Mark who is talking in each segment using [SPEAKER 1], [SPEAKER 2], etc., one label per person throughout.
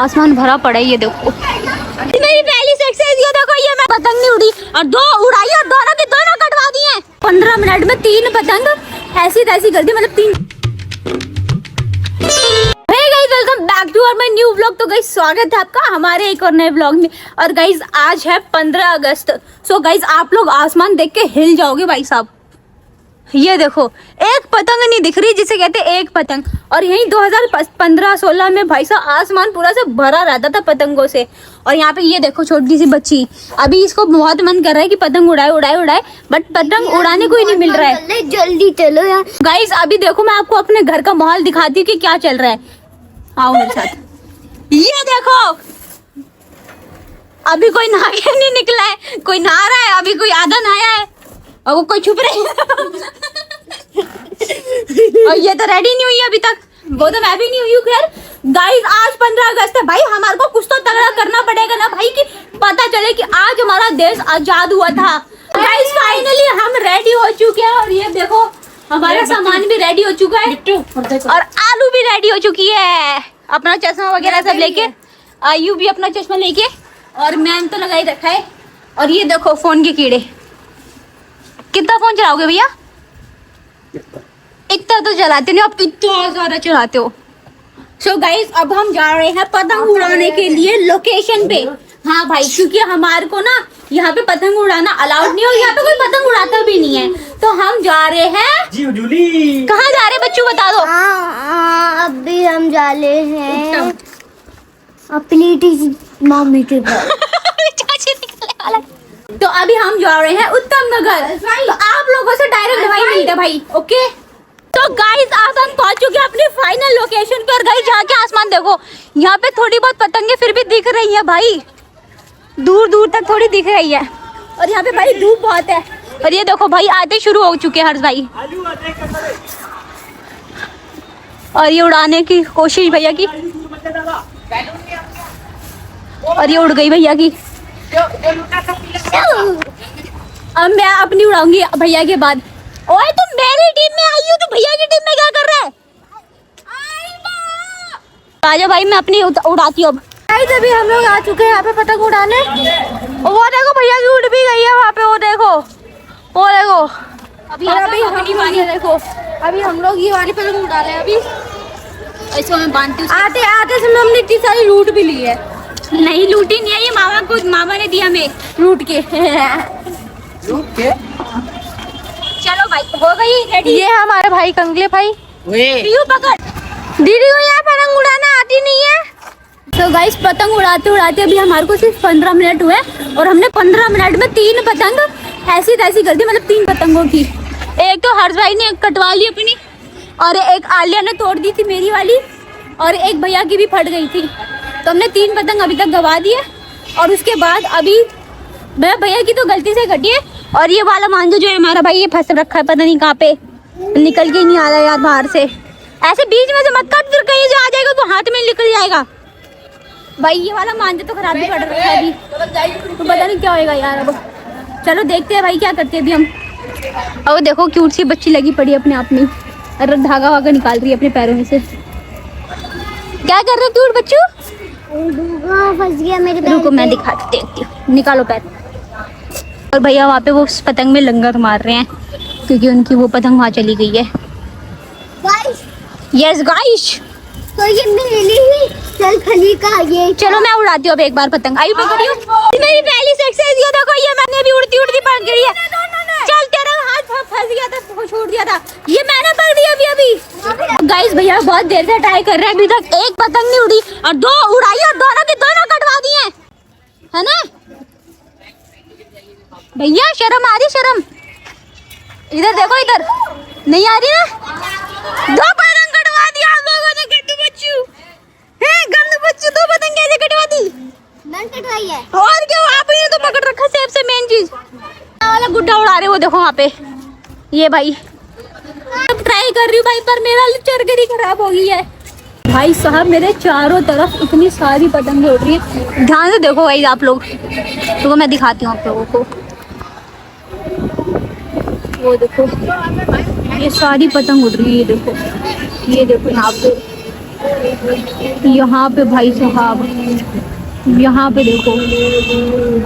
[SPEAKER 1] आसमान भरा पड़ा है। ये देखो मेरी पहली सक्सेस, ये देखो ये मैं पतंग नहीं उड़ी और दो उड़ाई और दोनों की दोनों कटवा दी हैं। 15 मिनट में 3 पतंग ऐसी तैसी कर दी, मतलब 3। Welcome back to our my new vlog. तो गाइस स्वागत है आपका हमारे एक और नए व्लॉग में। और गाइस आज है 15 अगस्त। सो गाइस आप लोग आसमान देख के हिल जाओगे भाई साहब। ये देखो एक पतंग नहीं दिख रही जिसे कहते एक पतंग। और यही 2015-16 में भाई साहब आसमान पूरा से भरा रहता था पतंगों से। और यहाँ पे ये देखो छोटी सी बच्ची, अभी इसको बहुत मन कर रहा है कि पतंग उड़ाए उड़ाए उड़ाए, बट पतंग उड़ाने को ही नहीं मिल रहा है।
[SPEAKER 2] जल्दी चलो यार
[SPEAKER 1] गाइस अभी देखो मैं आपको अपने घर का माहौल दिखाती हूँ कि क्या चल रहा है। आओ मेरे साथ। ये देखो अभी कोई नहा के नहीं निकला है, कोई नहा रहा है, अभी कोई आधा नहाया है और वो कोई छुप रहे और ये तो रेडी नहीं हुई अभी तक, वो तो मैं भी नहीं हुई हूँ। खैर गाइस आज 15 अगस्त है भाई, हमारे को कुछ तो तगड़ा करना पड़ेगा ना भाई कि पता चले कि आज हमारा देश आजाद हुआ था। गाइस फाइनली हम रेडी हो चुके हैं और ये देखो हमारा सामान भी रेडी हो चुका है और आलू भी रेडी हो चुकी है अपना चश्मा वगैरह सब लेके। आयु भी अपना चश्मा लेके और मैंने तो लगा ही रखा है। और ये देखो फोन के कीड़े। कितना फोन चलाओगे भैया? इतना तो चलाते नहीं, आप इतना ज्यादा चलाते हो। सो गाइस अब हम जा रहे हैं पतंग उड़ाने के लिए लोकेशन पे। हाँ भाई क्योंकि हमारे को ना यहाँ पे पतंग उड़ाना अलाउड नहीं है और यहाँ पे कोई पतंग उड़ाता भी नहीं है। तो हम जा रहे हैं। कहाँ जा रहे हैं बच्चों बता दो।
[SPEAKER 2] अभी हम जा रहे हैं अपनी मम्मी के घर।
[SPEAKER 1] तो अभी हम जा रहे हैं उत्तम नगर। तो आप लोगों से डायरेक्ट दवाई मिलता है भाई। ओके तो गाइस आज हम पहुंच चुके हैं अपनी फाइनल लोकेशन पर। गाइस जाके आसमान देखो, यहाँ पे थोड़ी बहुत पतंगे फिर भी दिख रही है भाई, दूर दूर तक थोड़ी दिख रही है। और यहाँ पे भाई धूप बहुत है। और ये देखो भाई आते शुरू हो चुके हैं हर्ष भाई। और ये उड़ाने की कोशिश भैया की, और ये उड़ गई भैया की। अब मैं अपनी उड़ाऊंगी भैया के बाद। ओए तुम मेरी टीम में आई हो तो भैया की टीम में क्या कर रहे हैं? आजा भाई मैं अपनी उड़ाती हूँ अब। अभी हम लोग आ चुके हैं यहाँ पे पतंग उड़ाने। वो देखो भैया की उड़ भी गई है वहाँ पे, वो देखो वो देखो। अभी देखो अभी हम लोग ये वाली पतंग उड़ा रहे हैं। अभी ऐसे मैं बांधती हूँ। आते आते समय हमने इतनी सारी लूट भी ली है। नहीं लूटी नहीं है, ये मामा ने दिया हमें लूट के। चलो भाई हो गई रेडी। ये हमारे भाई कंगले भाई पकड़। दीदी को यहाँ पतंग उड़ाना आती नहीं है। तो गाइस पतंग उड़ाते उड़ाते अभी हमारे को सिर्फ 15 मिनट हुए और हमने 15 मिनट में 3 पतंग ऐसी तैसी कर दी, मतलब 3 पतंगों की। एक तो हर्ष भाई ने कटवा ली अपनी और एक आलिया ने तोड़ दी थी मेरी वाली और एक भैया की भी फट गई थी। तो हमने 3 पतंग अभी तक गवा दिए। और उसके बाद अभी भैया की तो गलती से कटी है। और ये वाला मांझा जो है हमारा भाई ये फंस रखा है, पता नहीं कहाँ पे, निकल के नहीं आ रहा यार बाहर से। ऐसे बीच में से मत काट, फिर कहीं से आ जाएगा तो हाथ में निकल जाएगा भाई। ये वाला मांझा तो खराब भी पड़ रहा है अभी, तो पता नहीं क्या होएगा यार। अब चलो देखते हैं भाई क्या करते हैं अभी हम। और देखो क्यूट सी बच्ची लगी पड़ी अपने आप में, अरे धागा वागा निकाल रही है अपने पैरों में से। क्या कर रहे हो क्यूट बच्चू?
[SPEAKER 2] फंस गया मेरे पैर।
[SPEAKER 1] रुको मैं दिखाती हूँ, निकालो पैर। और भैया वहाँ पे वो पतंग में लंगर मार रहे हैं क्योंकि उनकी वो पतंग वहाँ चली गई है। यस गाइस
[SPEAKER 2] तो ये मेरी ही चल खली का ये।
[SPEAKER 1] चलो मैं उड़ाती हूँ अब एक बार पतंग। आयु पकड़ी हूँ, मेरी पहली सक्सेस। ये देखो ये मैंने भी उड़ती उड़ती पकड़ गई है। चल तेरा हाथ फंस गया था, छोड़ दिया था, ये मैंने पकड़ दिया अभी। गाइस भैया बहुत देर से ट्राई कर रहे हैं, अभी तक एक पतंग नहीं उड़ी और 2 उड़ाई और दोनों की दोनों कटवा दी है ना भैया? शर्म आ रही? शर्म इधर देखो, इधर नहीं आ रही ना? 2 पतंग कटवा दिया हम लोगों ने। गंदू बच्चू है, गंदू बच्चू 2 पतंग कैसे कटवा दी?
[SPEAKER 2] मैंने कटवाई है।
[SPEAKER 1] और क्या आप ही ने तो पकड़ रखा सेब से मेन चीज। वाला गुड्डा उड़ा रहे वो देखो वहाँ पे। ये भाई अब ट्राई कर रही हूँ भाई, पर मेरा चरगरी खराब हो गई है भाई साहब। मेरे चारों तरफ इतनी सारी पतंग उड़ रही है, ध्यान से देखो भाई आप लोग। तो मैं दिखाती हूँ आप लोगों को, वो देखो ये सारी पतंग उड़ रही है। ये देखो यहाँ पे यहाँ पे भाई साहब, यहाँ पे देखो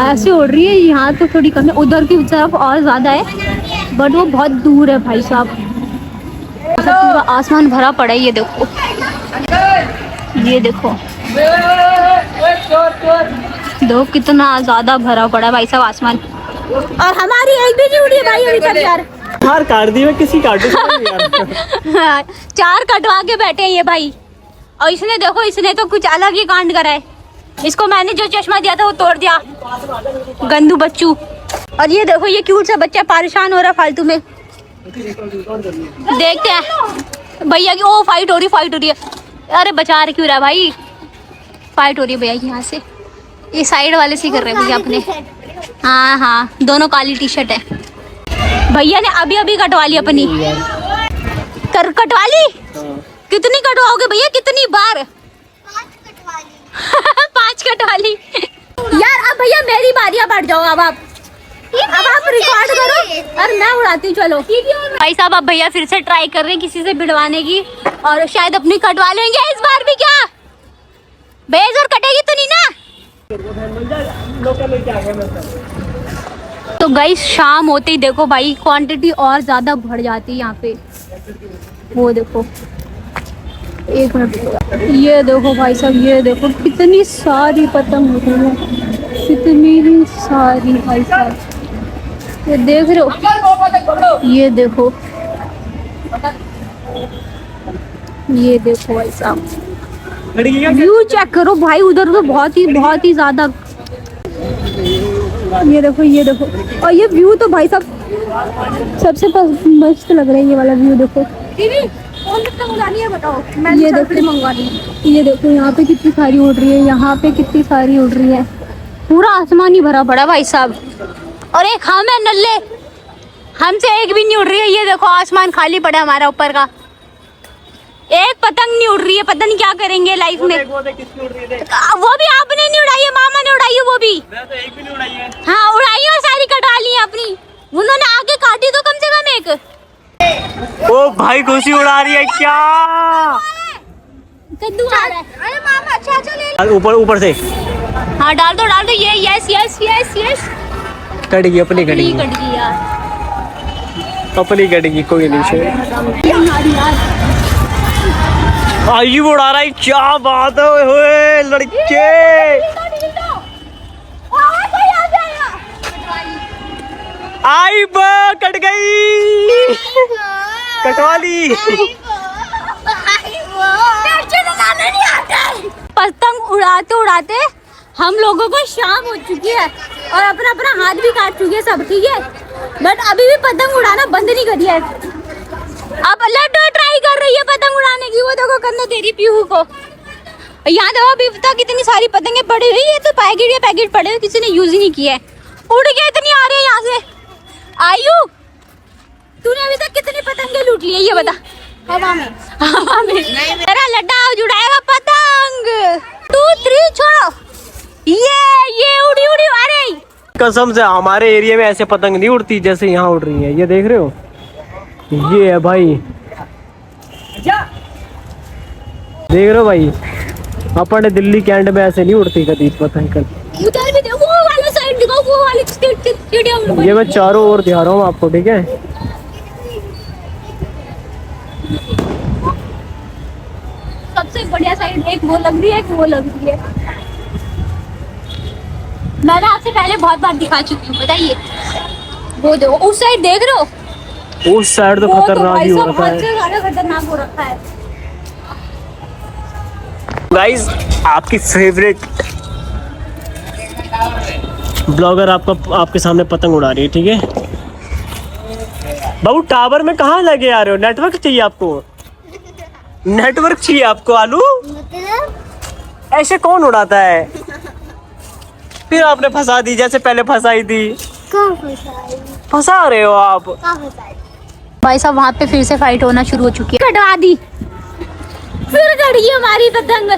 [SPEAKER 1] ऐसे उड़ रही है। यहाँ तो थोड़ी कम है, उधर की तरफ और ज्यादा है, बट वो बहुत दूर है भाई साहब। पूरा आसमान भरा पड़ा है, ये देखो, ये देखो दो कितना ज्यादा भरा पड़ा है भाई साहब आसमान। और हमारी एक भी नहीं उड़ी है भाई अभी तक यार।
[SPEAKER 3] चार काट दी मैं, किसी काटू यार।
[SPEAKER 1] चार कटवा के बैठे हैं ये भाई। और इसने देखो, इसने तो कुछ अलग ही कांड करा है। इसको मैंने जो चश्मा दिया था वो तोड़ दिया, गंदू बच्चू। और ये देखो ये क्यूट सा बच्चा परेशान हो रहा फालतू में। देखते हैं भैया की, ओ फाइट हो रही है। अरे बचा क्यों रहा है भाई, फाइट हो रही है भैया की। यहाँ से ये साइड वाले से कर रहे हैं भैया अपने। हाँ हाँ, दोनों काली टी शर्ट है। भैया ने अभी अभी कटवा ली अपनी। कटवा ली? कितनी कटवाओगे भैया, कितनी बार? 5 कटवा ली यार। अब भैया मेरी बारी, अब हट जाओ। अब आप रिकॉर्ड करो और मैं उड़ाती हूँ। चलो भाई साहब, अब भैया फिर से ट्राई कर रहे हैं किसी से भिड़वाने की, और शायद अपनी कटवा लेंगे इस बार भी। क्या बेज और कटेगी तो नहीं ना? तो गाइस शाम होते ही देखो भाई क्वांटिटी और ज्यादा बढ़ जाती है यहाँ पे। वो देखो, एक मिनट, ये देखो भाई साहब, ये देखो कितनी सारी पतंग उड़ रही है, कितनी सारी भाई साहब। ये देख रहे हो, ये देखो, ये देखो भाई साहब, व्यू चेक करो भाई। उधर तो बहुत ही ज्यादा। ये देखो, ये देखो, और ये व्यू तो भाई साहब सबसे मस्त लग रहा है। ये वाला व्यू देखो। कौन कितना मंगानी है बताओ, मैं ये देखो मंगवानी। ये देखो यहाँ पे कितनी सारी उड़ रही है, यहाँ पे कितनी सारी उड़ रही है। पूरा आसमान ही भरा पड़ा भाई साहब। और एक हम है नल्ले, हमसे एक भी नहीं उड़ रही है। ये देखो आसमान खाली पड़ा है हमारा ऊपर का, एक पतंग नहीं उड़ रही है। पता नहीं क्या करेंगे लाइफ में। वो भी आपने नहीं उड़ाई है, मामा ने उड़ाई है वो भी। मैं तो एक भी नहीं उड़ाई है। हाँ उड़ाई है और सारी कटवा ली है अपनी। उन्होंने आगे काटी तो कम से कम एक।
[SPEAKER 3] ओ भाई खुशी उड़ा रही है क्या?
[SPEAKER 1] कद्दू आ रहा है। अरे मामा अच्छा ले
[SPEAKER 3] ऊपर से।
[SPEAKER 1] हाँ डाल दो ये। Yes yes yes yes,
[SPEAKER 3] cut गई अपनी, कट गई
[SPEAKER 1] यार,
[SPEAKER 3] अपनी कट गई, कोई नहीं। आयु उड़ा रहा है, क्या बात है ओए लड़के। आई कट गई, कटवा ली।
[SPEAKER 1] पतंग उड़ाते उड़ाते हम लोगों को शाम हो चुकी है और अपना अपना हाथ भी काट चुके हैं सब, ठीक है। बट अभी भी पतंग उड़ाना बंद नहीं करी है। अब लड्डू ट्राई कर रही है पतंग उड़ाने की, वो देखो करने दे रही पीहू को। यहाँ देखो अभी तक इतनी सारी पतंगे पड़ी हुई है, तो पैकेट पड़े हुए, किसी ने यूज ही नहीं किया है। उड़ के इतनी आ रही है यहाँ से। आयु तूने अभी तक कितनी पतंगे लूट ली है ये बता। हवा में तेरा लड्डा जुड़ाएगा पतंग। 2 3 छोड़ो। ये उड़ी अरे
[SPEAKER 3] कसम से हमारे एरिया में ऐसे पतंग नहीं उड़ती जैसे यहाँ उड़ रही है। ये देख रहे हो, ये है भाई, देख रहे हो भाई, अपने दिल्ली कैंट में ऐसे नहीं उड़ती कभी पतंग।
[SPEAKER 1] उधर भी देखो, वो वाला साइड दिखाओ, वो वाली स्टेडियम।
[SPEAKER 3] ये मैं चारों ओर दिखा रहा हूँ आपको, ठीक है।
[SPEAKER 1] सबसे बढ़िया साइड एक वो लग रही है, एक वो लग रही है। मैंने आपसे पहले बहुत बार दिखा चुकी हूँ, बताइए। वो देखो उस साइड देख रहे हो,
[SPEAKER 3] उस साइड तो खतरनाक ही हो रखा है,
[SPEAKER 1] ज्यादा खतरनाक हो रखा है।
[SPEAKER 3] गाइस आपकी फेवरेट ब्लॉगर आपके सामने पतंग उड़ा रही है, ठीक है। बाबू टावर में कहाँ लगे आ रहे हो? नेटवर्क चाहिए आपको, नेटवर्क चाहिए आपको। आलू ऐसे कौन उड़ाता है? फिर आपने फंसा दी जैसे पहले फंसाई थी। फंसा रहे हो आप
[SPEAKER 1] भाई साहब। वहाँ पे फिर से फाइट होना शुरू हो चुकी है। कटवा दी, फिर कट गई हमारी पतंग।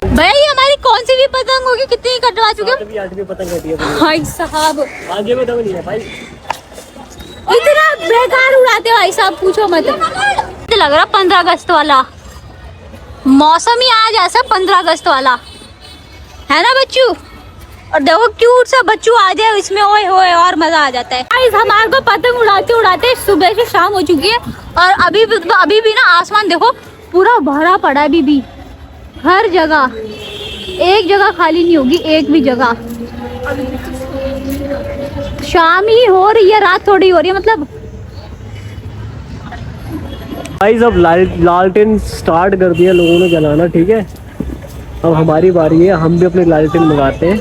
[SPEAKER 1] भाई हमारी कौन सी भी पतंग होगी, कितनी कटवा चुके हैं?
[SPEAKER 3] 8वीं पतंग कटी है
[SPEAKER 1] भाई साहब।
[SPEAKER 3] आगे में दम नहीं है भाई,
[SPEAKER 1] इतना बेकार उड़ाते भाई साहब, पूछो मत। लग रहा 15 अगस्त वाला। मौसम ही आज ऐसा 15 अगस्त वाला है ना बच्चू। और देखो क्यूट सा बच्चू आ जाए इसमें, ओए होए और मजा आ जाता है। गाइस हमारे को पतंग उड़ाते उड़ाते सुबह से शाम हो चुकी है और अभी भी ना आसमान देखो पूरा भरा पड़ा है। अभी भी हर जगह, एक जगह खाली नहीं होगी, एक भी जगह। शाम ही हो रही है, रात थोड़ी हो रही है मतलब।
[SPEAKER 3] गाइस अब लालटेन स्टार्ट कर दिया लोगों ने जलाना, ठीक है। अब हमारी बारी है, हम भी अपने लालटेन मंगाते हैं।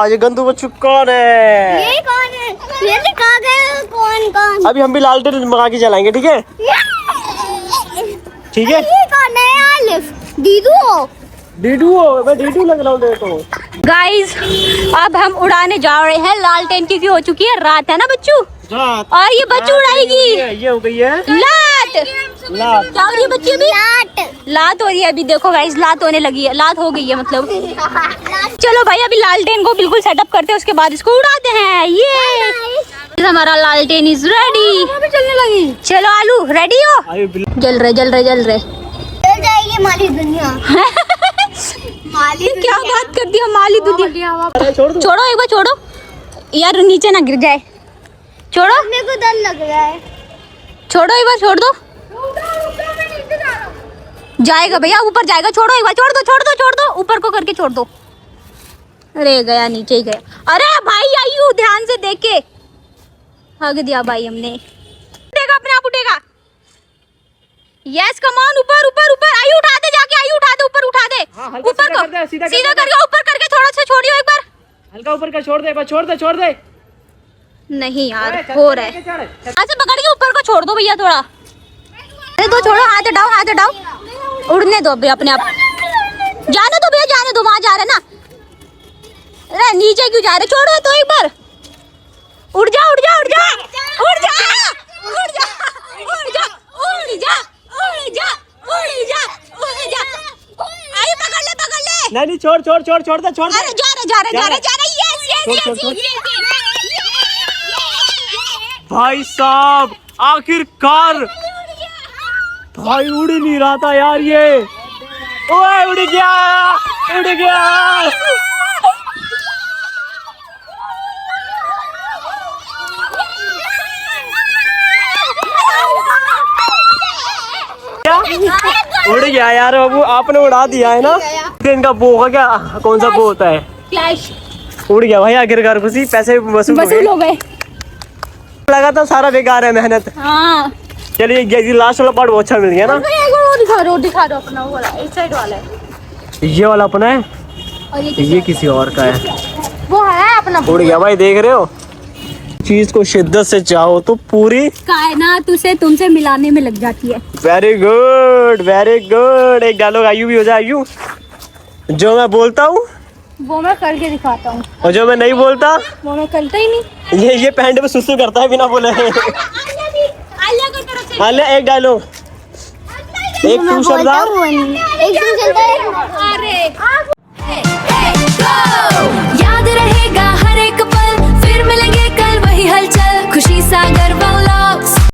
[SPEAKER 3] ये गंदू बच्चू कौन है?
[SPEAKER 2] ये कौन है? ये दिखा गए कौन?
[SPEAKER 3] अभी हम भी लालटेन मंगा के जलाएंगे, ठीक है। ठीक है।
[SPEAKER 2] ये कौन है? आलिफ दीदू
[SPEAKER 3] मैं डीडू लग रहा हूँ देखो।
[SPEAKER 1] गाइस अब हम उड़ाने जा रहे हैं लालटेन, क्योंकि हो चुकी है रात, है ना बच्चू। और ये बच्चू उड़ाएगी।
[SPEAKER 3] ये हो गई है
[SPEAKER 1] लात। क्या हो रही है बच्ची? अभी लात हो रही है। अभी देखो गाइस लात होने लगी है, लात हो गई है मतलब। चलो भाई अभी लालटेन को बिल्कुल सेटअप करते हैं, उसके बाद इसको उड़ाते हैं। ये हमारा लालटेन इज रेडी, चलने लगी। चलो आलू रेडी हो? जल रहे
[SPEAKER 2] चल जाएगी माली दुनिया।
[SPEAKER 1] क्या बात कर दी हमारी दुनिया। छोड़ो एक बार, छोड़ो यार, नीचे ना गिर जाए। छोड़ो,
[SPEAKER 2] मेरे को डर लग रहा है।
[SPEAKER 1] छोड़ो एक बार, छोड़ दो। जाएगा भैया, ऊपर जाएगा। छोड़ो एक बार, छोड़ दो ऊपर को करके छोड़ दो। अरे गया, नीचे ही गया। अरे भाई आयु ध्यान से देख के हग दिया भाई हमने। उठेगा, अपने आप उठेगा। यस कमान, ऊपर ऊपर ऊपर। आयु उठा दे, जाके आयु उठा दे, ऊपर उठा दे। ऊपर को सीधा करके ऊपर करके थोड़ा सा छोड़ियो एक बार।
[SPEAKER 3] हल्का ऊपर का छोड़ दे, बस छोड़ दे।
[SPEAKER 1] नहीं यार हो रहा है। ऐसे पकड़ के ऊपर को छोड़ दो भैया थोड़ा। अरे दो, छोड़ो, हाथ हटाओ। उड़ने दो अभी अपने आप। जाने दो भैया, जाने दो, वहां जा रहे ना। अरे नीचे क्यों जा रहे? छोड़ो तो एक बार। उड़ जा।
[SPEAKER 3] नहीं छोड़ दे।
[SPEAKER 1] अरे जा रहे। यस।
[SPEAKER 3] भाई साहब आखिरकार भाई उड़ ही नहीं रहा था यार ये। ओए उड़ गया। उड़ गया यार, वो आपने उड़ा दिया है ना। इनका वो होगा क्या, कौन सा वो होता है?
[SPEAKER 1] फ्लैश।
[SPEAKER 3] उड़ गया भाई आखिरकार, खुशी पैसे वसूल
[SPEAKER 1] हो गए।
[SPEAKER 3] लगा था सारा बेकार है मेहनत।
[SPEAKER 1] हाँ
[SPEAKER 3] चलिए लास्ट वाला पार्ट बहुत अच्छा मिल गया ना।
[SPEAKER 1] वो दिखा दो अपना, वो वाला इस साइड वाला है।
[SPEAKER 3] ये वाला अपना है
[SPEAKER 1] और
[SPEAKER 3] ये किसी और का है।
[SPEAKER 1] वो है अपना।
[SPEAKER 3] उड़ गया भाई, देख रहे हो। चीज को शिद्दत से चाहो तो पूरी
[SPEAKER 1] कायनात उसे तुमसे मिलाने में लग जाती है।
[SPEAKER 3] Very good. एक डायलॉग आयु भी हो जाए। आयु, जो मैं बोलता हूँ
[SPEAKER 1] वो मैं करके दिखाता हूँ,
[SPEAKER 3] और जो मैं नहीं बोलता
[SPEAKER 1] वो मैं करता ही नहीं।
[SPEAKER 3] ये पैंट में सुसु करता है बिना बोले। आलिया एक डायलॉग, एक तू शब्द।
[SPEAKER 2] एक दिन चलता है।
[SPEAKER 1] अरे